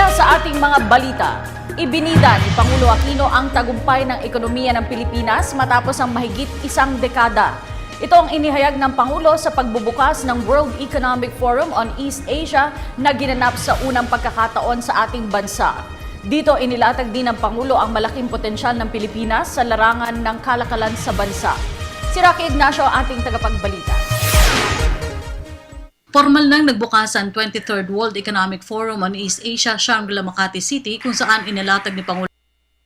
Una sa ating mga balita, ibinida ni Pangulo Aquino ang tagumpay ng ekonomiya ng Pilipinas matapos ang mahigit isang dekada. Ito ang inihayag ng Pangulo sa pagbubukas ng World Economic Forum on East Asia na ginanap sa unang pagkakataon sa ating bansa. Dito inilatag din ng Pangulo ang malaking potensyal ng Pilipinas sa larangan ng kalakalan sa bansa. Si Rocky Ignacio ang ating tagapagbalita. Formal nang nagbukas ang 23rd World Economic Forum on East Asia, Shangri-La, Makati City, kung saan inilatag ni Pangulo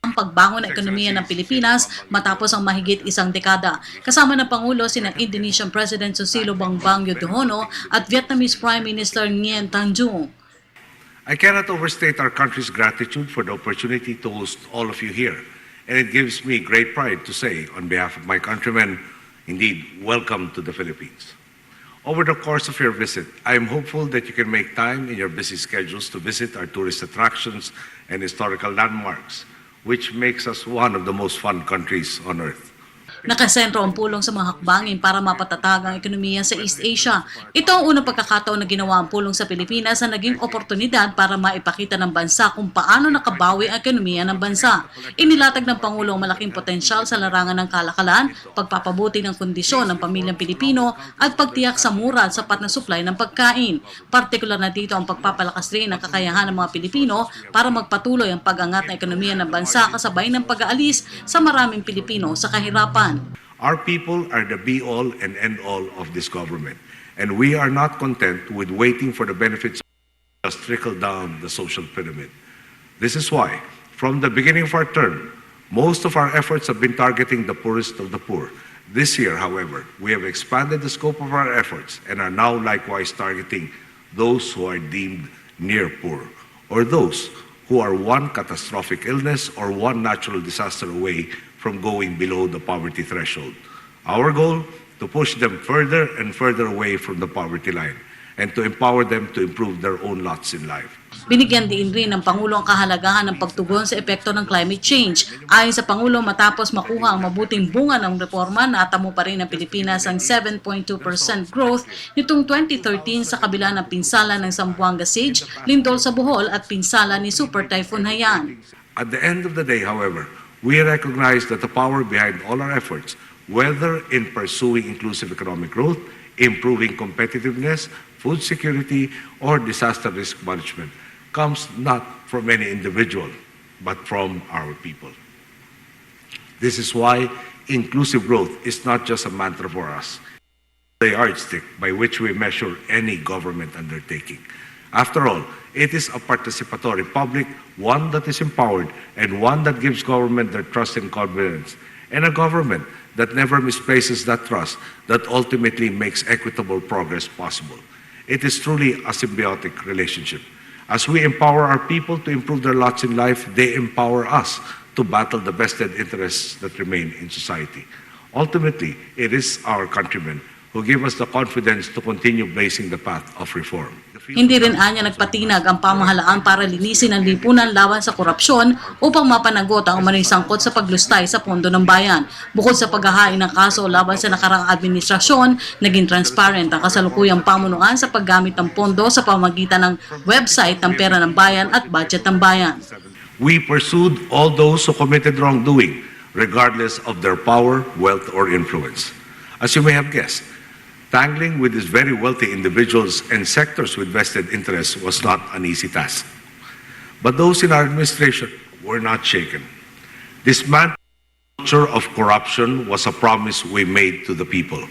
ang pagbangon ng ekonomiya ng Pilipinas matapos ang mahigit isang dekada. Kasama ng Pangulo sina Indonesian President Susilo Bambang Yudhoyono at Vietnamese Prime Minister Nguyen Thanh Dung. I cannot overstate our country's gratitude for the opportunity to host all of you here, and it gives me great pride to say, on behalf of my countrymen, indeed, welcome to the Philippines. Over the course of your visit, I am hopeful that you can make time in your busy schedules to visit our tourist attractions and historical landmarks, which makes us one of the most fun countries on earth. Nakasentro ang pulong sa mga hakbangin para mapatatag ang ekonomiya sa East Asia. Ito ang unang pagkakataon na ginawa ang pulong sa Pilipinas na naging oportunidad para maipakita ng bansa kung paano nakabawi ang ekonomiya ng bansa. Inilatag ng Pangulo ang malaking potensyal sa larangan ng kalakalan, pagpapabuti ng kondisyon ng pamilyang Pilipino at pagtiyak sa mura at sapat na supply ng pagkain. Partikular na dito ang pagpapalakas rin ng kakayahan ng mga Pilipino para magpatuloy ang pag-angat ng ekonomiya ng bansa kasabay ng pag-aalis sa maraming Pilipino sa kahirapan. Our people are the be-all and end-all of this government, and we are not content with waiting for the benefits just trickle down the social pyramid. This is why, from the beginning of our term, most of our efforts have been targeting the poorest of the poor. This year, however, we have expanded the scope of our efforts and are now likewise targeting those who are deemed near poor, or those who are one catastrophic illness or one natural disaster away from going below the poverty threshold. Our goal, to push them further and further away from the poverty line and to empower them to improve their own lots in life. Binigyan din rin ng Pangulo ang kahalagahan ng pagtugon sa epekto ng climate change. Ayon sa Pangulo, matapos makuha ang mabuting bunga ng reforma, natamo pa rin ng Pilipinas ang 7.2% growth nitong 2013 sa kabila ng pinsala ng Zamboanga Siege, lindol sa Bohol at pinsala ni Super Typhoon Haiyan. At the end of the day, however, we recognize that the power behind all our efforts, whether in pursuing inclusive economic growth, improving competitiveness, food security, or disaster risk management, comes not from any individual, but from our people. This is why inclusive growth is not just a mantra for us, the yardstick by which we measure any government undertaking. After all, it is a participatory public, one that is empowered, and one that gives government their trust and confidence, and a government that never misplaces that trust, that ultimately makes equitable progress possible. It is truly a symbiotic relationship. As we empower our people to improve their lots in life, they empower us to battle the vested interests that remain in society. Ultimately, it is our countrymen who give us the confidence to continue blazing the path of reform. Hindi rin anya nagpatinag ang pamahalaan para linisin ang lipunan laban sa korupsyon upang mapanagot ang umano'y sangkot sa paglustay sa pondo ng bayan. Bukod sa paghahain ng kaso laban sa nakaraang administrasyon, naging transparent ang kasalukuyang pamunuan sa paggamit ng pondo sa pamamagitan ng website ng Pera ng Bayan at Budget ng Bayan. We pursued all those who committed wrongdoing, regardless of their power, wealth, or influence. As you may have guessed, tangling with these very wealthy individuals and sectors with vested interests was not an easy task. But those in our administration were not shaken. Dismantling the culture of corruption was a promise we made to the people.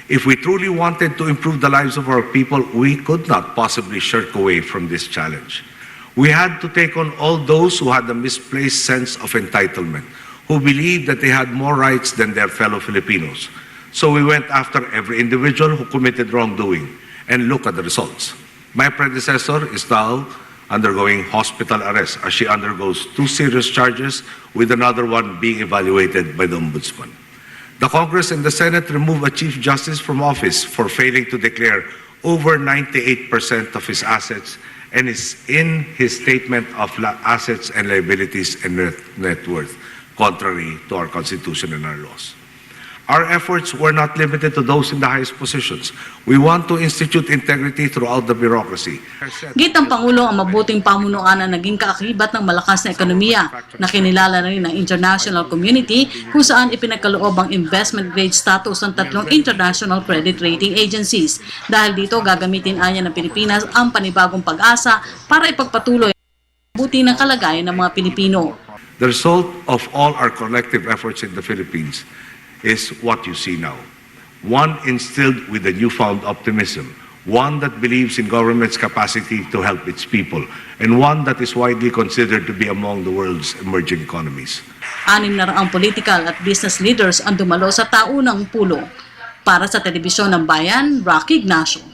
If we truly wanted to improve the lives of our people, we could not possibly shirk away from this challenge. We had to take on all those who had a misplaced sense of entitlement, who believed that they had more rights than their fellow Filipinos. So we went after every individual who committed wrongdoing, and look at the results. My predecessor is now undergoing hospital arrest as she undergoes 2 serious charges, with another one being evaluated by the Ombudsman. The Congress and the Senate removed a Chief Justice from office for failing to declare over 98% of his assets and is in his statement of assets and liabilities and net worth, contrary to our Constitution and our laws. Our efforts were not limited to those in the highest positions. We want to institute integrity throughout the bureaucracy. Git ng Pangulo ang mabuting pamunuan na naging kaakibat ng malakas na ekonomiya na kinilala na rin ng international community kung saan ipinagkaloob ang investment grade status ng 3 international credit rating agencies. Dahil dito gagamitin anya ng Pilipinas ang panibagong pag-asa para ipagpatuloy ang mabuti ng kalagayan ng mga Pilipino. The result of all our collective efforts in the Philippines is what you see now. One instilled with a newfound optimism, one that believes in government's capacity to help its people, and one that is widely considered to be among the world's emerging economies. 600 political at business leaders ang dumalo sa taunang pulong. Para sa Telebisyon ng Bayan, Rocky Ignacio.